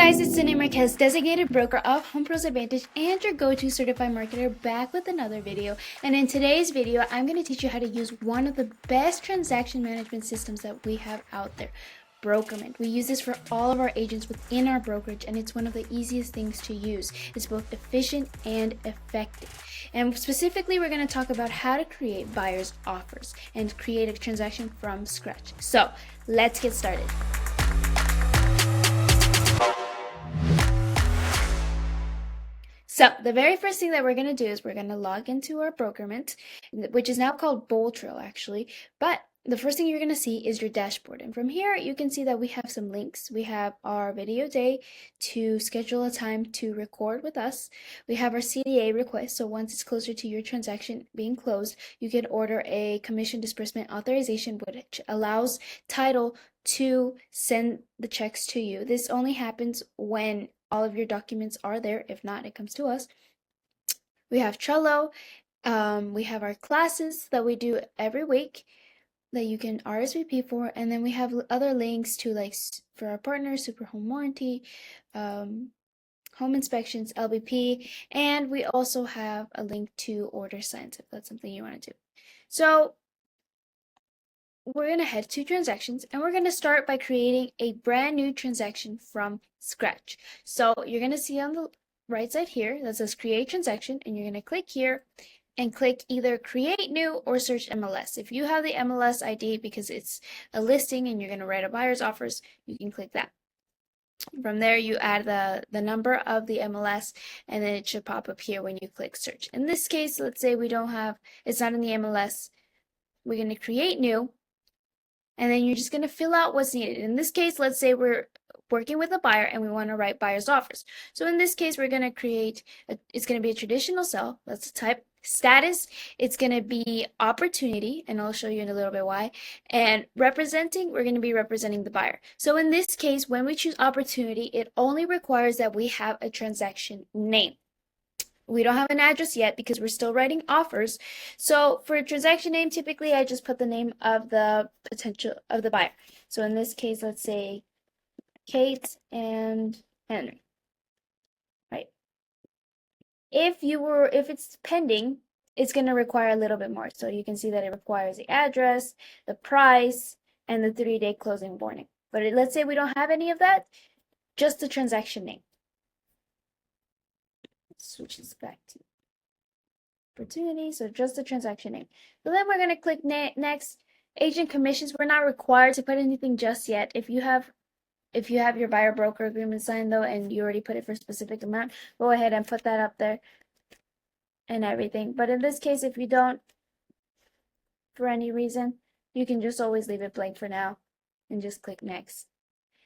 guys, it's Cindy Marquez, designated broker of Home Pros Advantage and your go-to certified marketer, back with another video. And in today's video, I'm going to teach you how to use one of the best transaction management systems that we have out there, Brokermint. We use this for all of our agents within our brokerage, and it's one of the easiest things to use. It's both efficient and effective. And specifically, we're going to talk about how to create buyer's offers and create a transaction from scratch. So let's get started. So the very first thing that we're going to do is we're going to log into our Brokermint, which is now called BoldTrail actually. But the first thing you're going to see is your dashboard. And from here, you can see that we have some links. We have our video day to schedule a time to record with us. We have our CDA request. So once it's closer to your transaction being closed, you can order a commission disbursement authorization, which allows title to send the checks to you. This only happens when all of your documents are there. If not, it comes to us. We have Trello. We have our classes that we do every week that you can RSVP for, and then we have other links to, like, for our partners, super home warranty, home inspections, LBP, and we also have a link to order signs if that's something you want to do. So we're going to head to transactions, and we're going to start by creating a brand new transaction from scratch. So you're going to see on the right side here that says create transaction, and you're going to click here and click either create new or search MLS. If you have the MLS ID because it's a listing and you're going to write a buyer's offers, you can click that. From there, you add the number of the MLS, and then it should pop up here when you click search. In this case, let's say we don't have, it's not in the MLS. We're going to create new, and then you're just going to fill out what's needed. In this case, let's say we're working with a buyer and we want to write buyer's offers. So in this case, we're going to create, it's going to be a traditional sell. That's the type. Status, it's going to be opportunity, and I'll show you in a little bit why. And representing, we're going to be representing the buyer. So in this case, when we choose opportunity, it only requires that we have a transaction name. We don't have an address yet because we're still writing offers. So for a transaction name, typically I just put the name of the potential of the buyer. So in this case, let's say Kate and Henry. Right. If it's pending, it's going to require a little bit more. So you can see that it requires the address, the price, and the 3-day closing warning. But let's say we don't have any of that, just the transaction name. Switch this back to opportunity, so just the transaction name. So then we're going to click next. Agent commissions, we're not required to put anything just yet. If you have your buyer broker agreement signed though, and you already put it for a specific amount, go ahead and put that up there and everything. But in this case, if you don't, for any reason, you can just always leave it blank for now and just click next.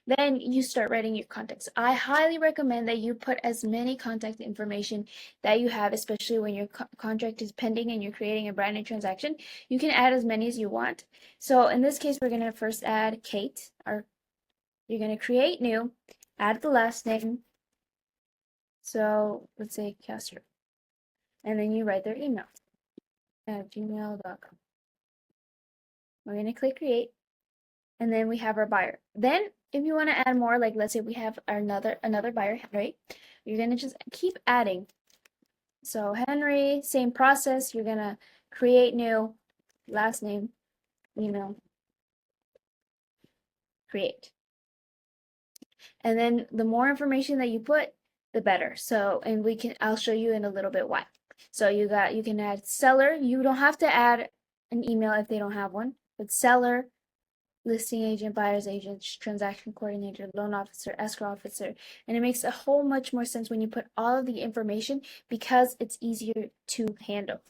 Then you start writing your contacts. I highly recommend that you put as many contact information that you have, especially when your contract is pending and you're creating a brand new transaction. You can add as many as you want. So in this case, we're going to first add Kate. You're going to create new, add the last name. So let's say Castro. And then you write their email at gmail.com. We're going to click create. And then we have our buyer. Then if you want to add more, like let's say we have another buyer, right? You're going to just keep adding. So Henry, same process. You're going to create new, last name, email, create. And then the more information that you put, the better. So, and I'll show you in a little bit why. So you can add seller. You don't have to add an email if they don't have one, but seller, listing agent, buyer's agent, transaction coordinator, loan officer, escrow officer. And it makes a whole much more sense when you put all of the information because it's easier to handle.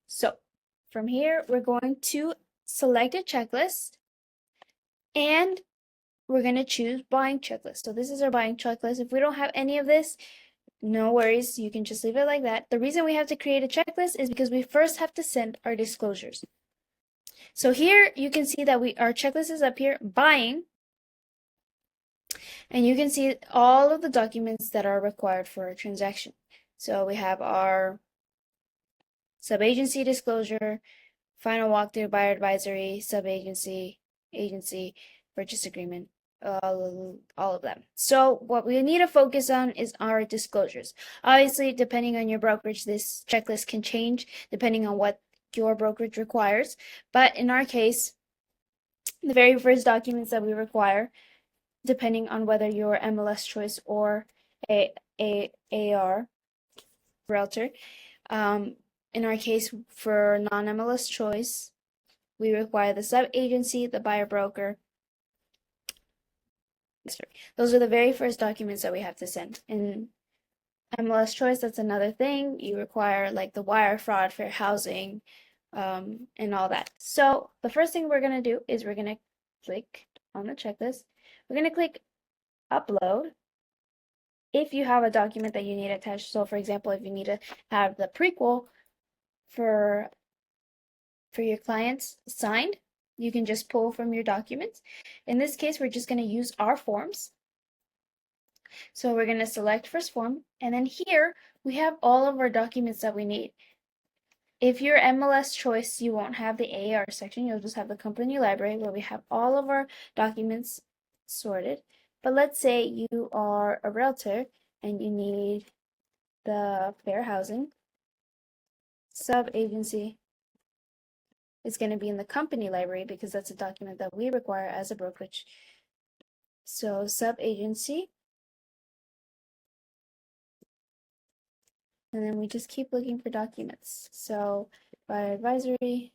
So from here, we're going to select a checklist and we're going to choose buying checklist. So this is our buying checklist. If we don't have any of this, no worries. You can just leave it like that. The reason we have to create a checklist is because we first have to send our disclosures. So here you can see that our checklist is up here, buying, and you can see all of the documents that are required for a transaction. So we have our sub-agency disclosure, final walkthrough, buyer advisory, sub-agency, agency, purchase agreement, all of them. So what we need to focus on is our disclosures. Obviously, depending on your brokerage, this checklist can change depending on what your brokerage requires. But in our case, the very first documents that we require, depending on whether you're MLS choice or a AR realtor, in our case for non-MLS choice, we require the sub-agency, the buyer broker. Those are the very first documents that we have to send. In MLS choice, that's another thing. You require like the wire fraud, fair housing, and all that. So the first thing we're going to do is we're going to click on the checklist. We're going to click upload if you have a document that you need attached. So for example, if you need to have the prequel for your clients signed, you can just pull from your documents. In this case, we're just going to use our forms. So we're going to select first form, and then here we have all of our documents that we need. If you're MLS choice, you won't have the AR section. You'll just have the company library where we have all of our documents sorted. But let's say you are a realtor and you need the fair housing. Sub-agency is going to be in the company library because that's a document that we require as a brokerage. So sub-agency. And then we just keep looking for documents. So buyer advisory.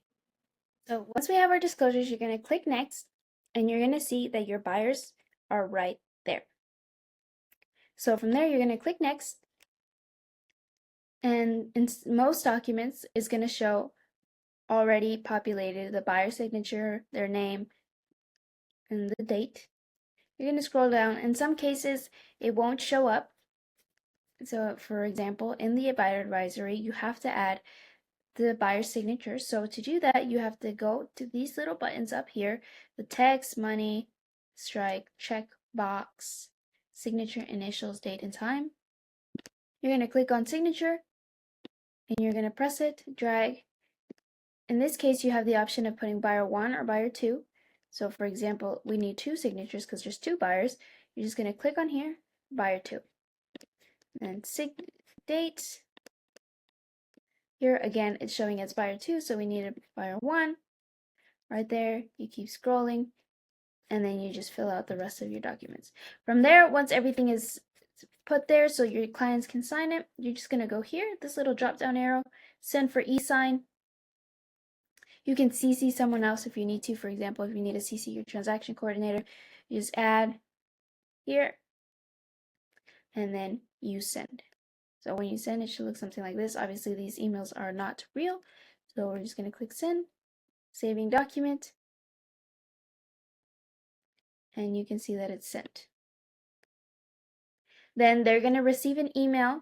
So once we have our disclosures, you're going to click next, and you're going to see that your buyers are right there. So from there, you're going to click next, and in most documents, it's going to show already populated the buyer signature, their name, and the date. You're going to scroll down. In some cases, it won't show up. So for example, in the buyer advisory, you have to add the buyer signature. So to do that, you have to go to these little buttons up here, the text, money, strike, check box, signature, initials, date, and time. You're going to click on signature, and you're going to press it, drag. In this case, you have the option of putting buyer 1 or buyer 2. So for example, we need 2 signatures because there's 2 buyers. You're just going to click on here, buyer 2. And date. Here again, it's showing as buyer 2, so we need a buyer 1. Right there, you keep scrolling, and then you just fill out the rest of your documents. From there, once everything is put there so your clients can sign it, you're just going to go here, this little drop down arrow, send for e-sign. You can CC someone else if you need to. For example, if you need to CC your transaction coordinator, you just add here, and then you send. So when you send, it should look something like this. Obviously, these emails are not real, so we're just going to click send, saving document, and you can see that it's sent. Then they're going to receive an email.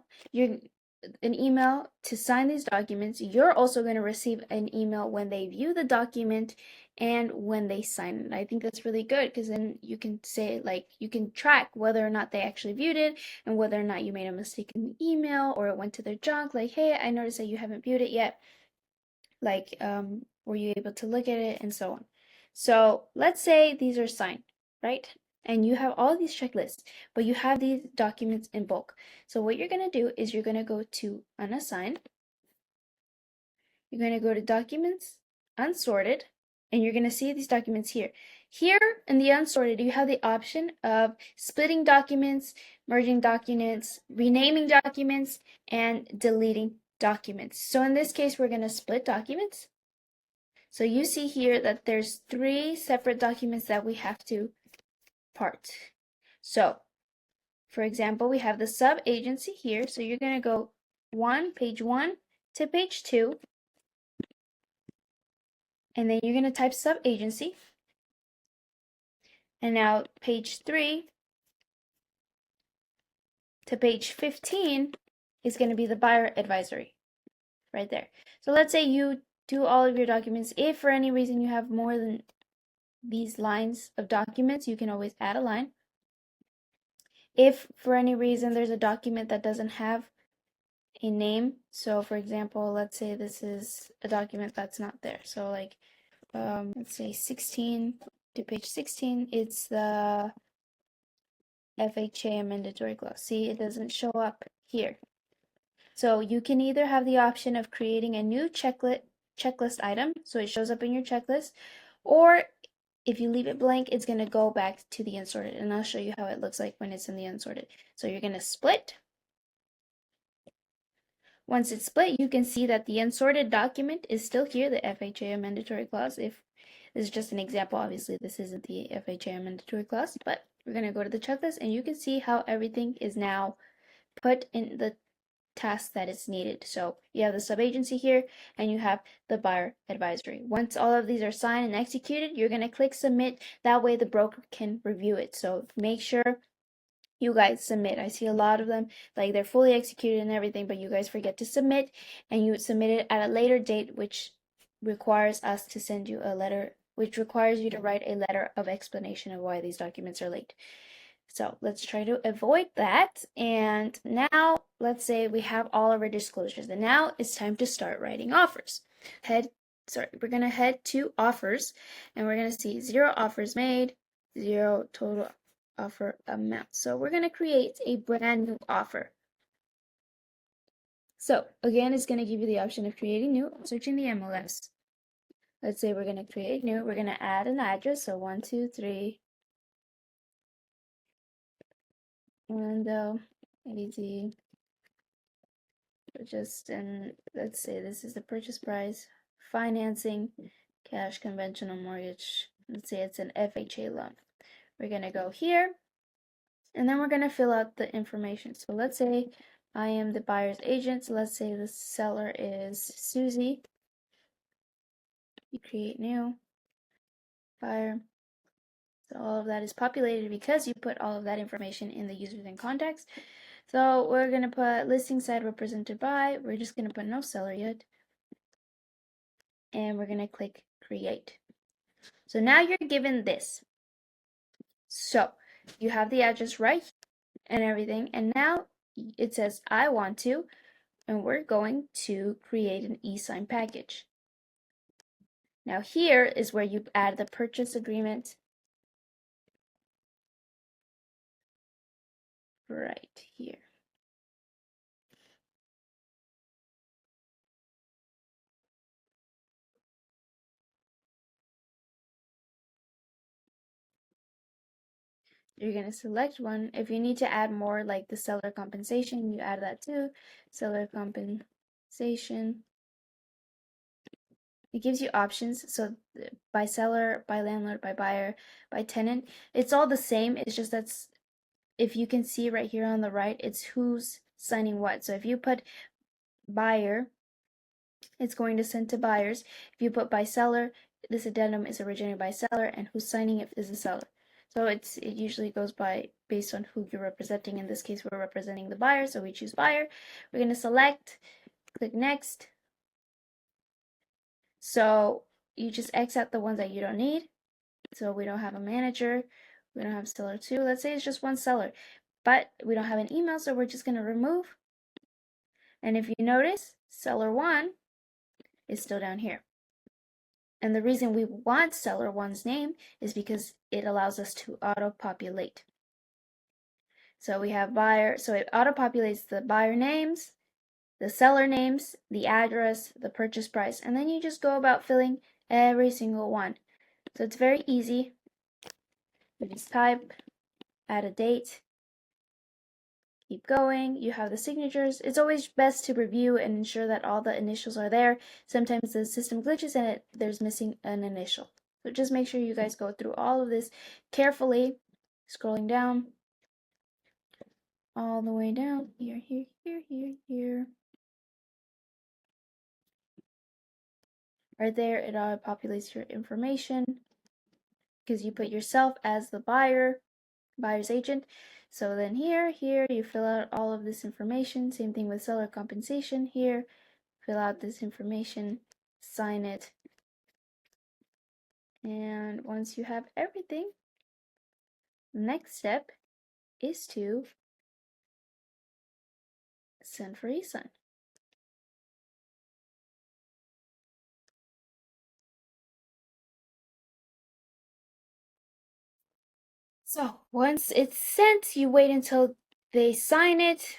An email to sign these documents. You're also going to receive an email when they view the document and when they sign it. I think that's really good because then you can say, like, you can track whether or not they actually viewed it and whether or not you made a mistake in the email or it went to their junk. Like, hey, I noticed that you haven't viewed it yet. Like, were you able to look at it, and so on. So let's say these are signed, right? And you have all these checklists, but you have these documents in bulk. So what you're going to do is you're going to go to unassigned. You're going to go to documents, unsorted, and you're going to see these documents here. Here in the unsorted, you have the option of splitting documents, merging documents, renaming documents, and deleting documents. So in this case, we're going to split documents. So you see here that there's 3 separate documents that we have to part. So, for example, we have the sub-agency here. So you're going to go page 1 to page 2. And then you're going to type sub-agency. And now page 3 to page 15 is going to be the buyer advisory right there. So let's say you do all of your documents. If for any reason you have more than these lines of documents, you can always add a line. If for any reason there's a document that doesn't have a name, so for example, let's say this is a document that's not there. So like, let's say 16 to page 16, it's the FHA mandatory clause. See, it doesn't show up here. So you can either have the option of creating a new checklist item, so it shows up in your checklist, or if you leave it blank, it's going to go back to the unsorted, and I'll show you how it looks like when it's in the unsorted. So you're going to split. Once it's split, you can see that the unsorted document is still here, the FHA mandatory clause. If this is just an example, obviously this isn't the FHA mandatory clause, but we're going to go to the checklist, and you can see how everything is now put in the task that is needed. So you have the subagency here, and you have the buyer advisory. Once all of these are signed and executed, you're going to click submit. That way the broker can review it. So make sure you guys submit. I see a lot of them, like they're fully executed and everything, but you guys forget to submit, and you submit it at a later date, which requires us to send you a letter, which requires you to write a letter of explanation of why these documents are late. So let's try to avoid that. And now let's say we have all of our disclosures, and now it's time to start writing offers. We're gonna head to offers, and we're gonna see 0 offers made, 0 total offer amount. So we're gonna create a brand new offer. So again, it's gonna give you the option of creating new, searching the MLS. Let's say we're gonna create new, we're gonna add an address, so 123 Orlando, AZ. Just and let's say this is the purchase price, financing, cash, conventional mortgage. Let's say it's an FHA loan. We're gonna go here, and then we're gonna fill out the information. So let's say I am the buyer's agent. So let's say the seller is Susie. You create new buyer. So all of that is populated because you put all of that information in the users and contacts. So we're gonna put listing site represented by. We're just gonna put no seller yet, and we're gonna click create. So now you're given this. So you have the address right and everything, and now it says I want to, and we're going to create an e-sign package. Now here is where you add the purchase agreement right here. You're going to select one. If you need to add more, like the seller compensation, you add that too. Seller compensation. It gives you options. So by seller, by landlord, by buyer, by tenant. It's all the same. It's just that's, if you can see right here on the right, it's who's signing what. So if you put buyer, it's going to send to buyers. If you put by seller, this addendum is originated by seller, and who's signing it is the seller. So it usually goes by based on who you're representing. In this case, we're representing the buyer, so we choose buyer. We're going to select, click next. So you just X out the ones that you don't need. So we don't have a manager, we don't have seller 2. Let's say it's just one seller, but we don't have an email, so we're just going to remove. And if you notice, seller 1 is still down here. And the reason we want seller 1's name is because it allows us to auto-populate. So we have buyer, so it auto-populates the buyer names, the seller names, the address, the purchase price, and then you just go about filling every single one. So it's very easy. You just type, add a date, keep going. You have the signatures. It's always best to review and ensure that all the initials are there. Sometimes the system glitches and there's missing an initial. So just make sure you guys go through all of this carefully, scrolling down, all the way down, here, here, here, here, here. Right there, it auto populates your information because you put yourself as the buyer's agent. So then here, you fill out all of this information. Same thing with seller compensation here. Fill out this information, sign it. And once you have everything, the next step is to send for e-sign. So once it's sent, you wait until they sign it.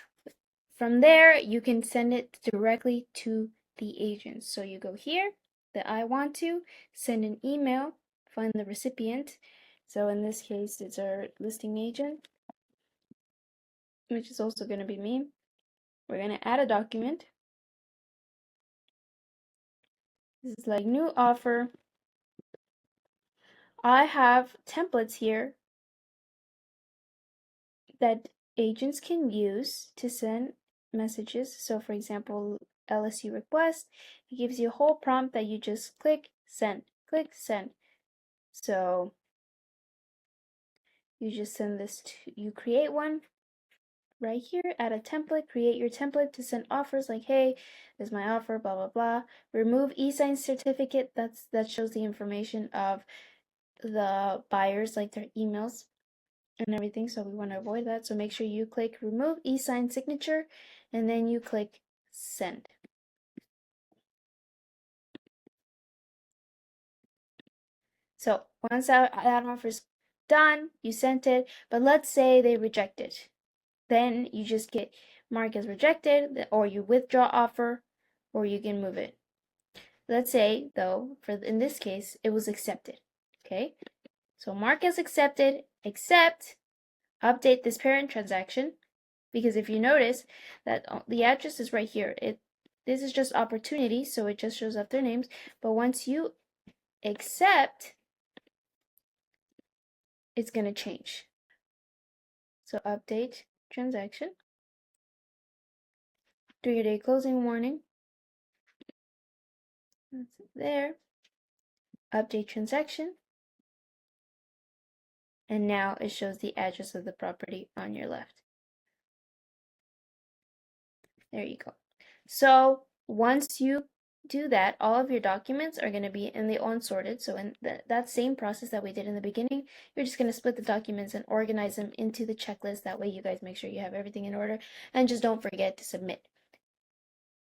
From there, you can send it directly to the agent. So you go here, the I want to, send an email, find the recipient. So in this case, it's our listing agent, which is also going to be me. We're going to add a document. This is like new offer. I have templates here that agents can use to send messages. So for example, LSU request, it gives you a whole prompt that you just click send, click send. So you just send this to, you create one right here, add a template, create your template to send offers like, hey, this is my offer, blah, blah, blah. Remove e-sign certificate, that shows the information of the buyers, like their emails and everything, so we want to avoid that. So make sure you click remove e-sign signature and then you click send. So once that offer is done, you sent it, but let's say they reject it. Then you just get marked as rejected, or you withdraw offer, or you can move it. Let's say though, in this case, it was accepted. Okay, so mark as accepted, except update this parent transaction, because if you notice that the address is right here, this is just opportunity, so it just shows up their names. But once you accept, it's going to change. So update transaction, 3-day closing warning, that's it there, update transaction, and now it shows the address of the property on your left. There you go. So once you do that, all of your documents are going to be in the unsorted. So in that same process that we did in the beginning, you're just going to split the documents and organize them into the checklist. That way you guys make sure you have everything in order, and just don't forget to submit.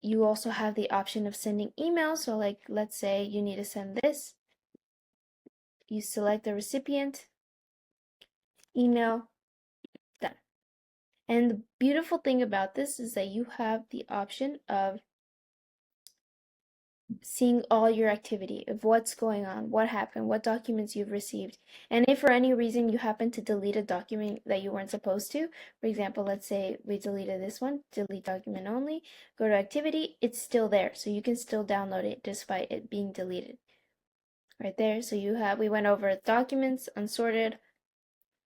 You also have the option of sending emails. So like, let's say you need to send this. You select the recipient, email, done. And the beautiful thing about this is that you have the option of seeing all your activity of what's going on, what happened, what documents you've received. And if for any reason you happen to delete a document that you weren't supposed to, for example, let's say we deleted this one, delete document only, go to activity, it's still there. So you can still download it despite it being deleted. Right there. So we went over documents, unsorted,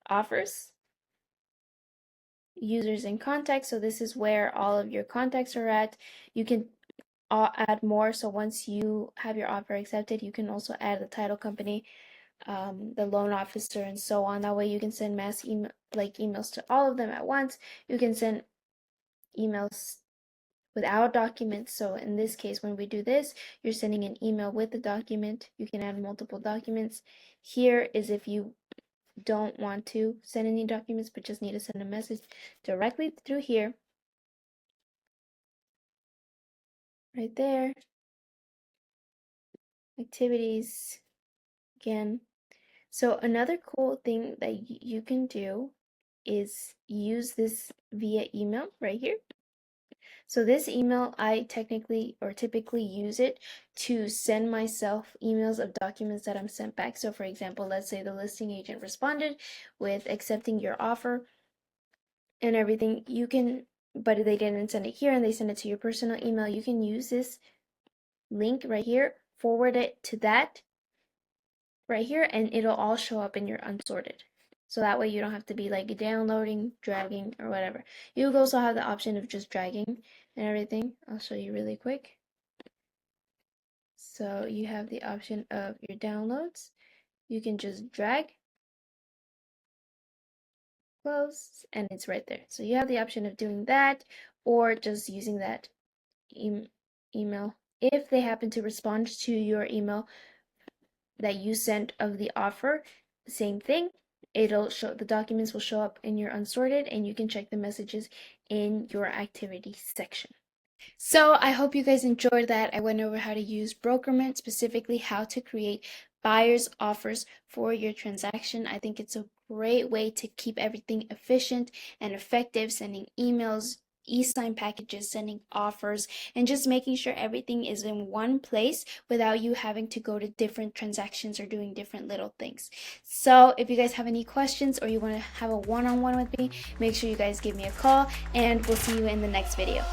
offers, users and contacts. So this is where all of your contacts are at. You can add more. So once you have your offer accepted, you can also add the title company, the loan officer, and so on. That way you can send mass emails to all of them at once. You can send emails without documents. So in this case, when we do this, you're sending an email with the document. You can add multiple documents. Here is if you don't want to send any documents but just need to send a message directly through here. Right there. Activities. Again. So another cool thing that you can do is use this via email right here. So this email, I typically use it to send myself emails of documents that I'm sent back. So for example, let's say the listing agent responded with accepting your offer and everything. You can, but they didn't send it here and they send it to your personal email. You can use this link right here, forward it to that right here, and it'll all show up in your unsorted. So that way you don't have to be like downloading, dragging, or whatever. You also have the option of just dragging and everything. I'll show you really quick. So you have the option of your downloads. You can just drag, close, and it's right there. So you have the option of doing that or just using that email. If they happen to respond to your email that you sent of the offer, same thing. It'll show, the documents will show up in your unsorted and you can check the messages in your activity section. So I hope you guys enjoyed that. I went over how to use Brokermint, specifically how to create buyer's offers for your transaction. I think it's a great way to keep everything efficient and effective, sending emails, e-sign packages, sending offers, and just making sure everything is in one place without you having to go to different transactions or doing different little things. So if you guys have any questions or you want to have a one-on-one with me, make sure you guys give me a call, and we'll see you in the next video.